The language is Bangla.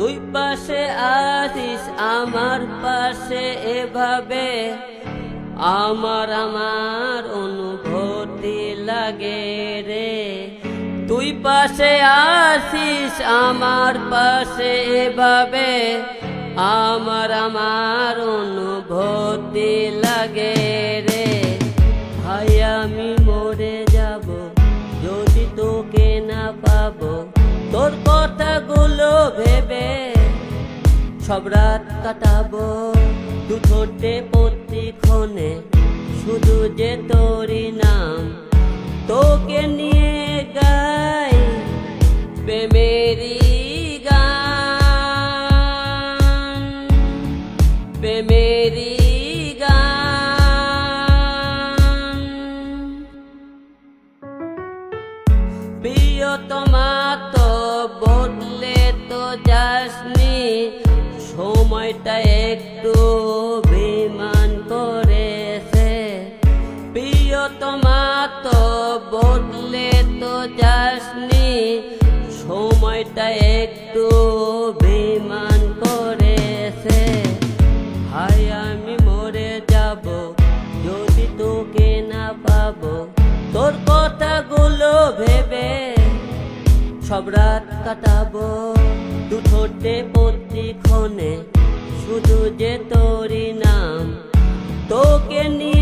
তুই পাশে আছিস আমার পাশে এভাবে আমার অনুভূতি লাগে রে। তুই পাশে আছিস আমার পাশে এভাবে আমার অনুভূতি লাগে রে। ভাই আমি মরে যাব যদি তোকে না পাবো, তোর কথাগুলো ভেবে সব রাত কাটাবো। দু ঠোঁটে প্রতিক্ষণে শুধু যে তোরই নাম, তোকে নিয়ে গাই প্রেমেরই গান, প্রেমেরই গান। প্রিয়তমা তো বদলে তো যাসনি, সময়টা একটু অভিমান করেছে। প্রিয়তমা তো বদলে তো যাসনি, সময়টা একটু অভিমান করেছে। হায় আমি মরে যাব যদি তোকে না পাবো, তোর কথাগুলো ভেবে সব রাত কাটাবো। দু ঠোঁটে প্রতিক্ষণে শুধু যে তোরই নাম, তোকে নিয়ে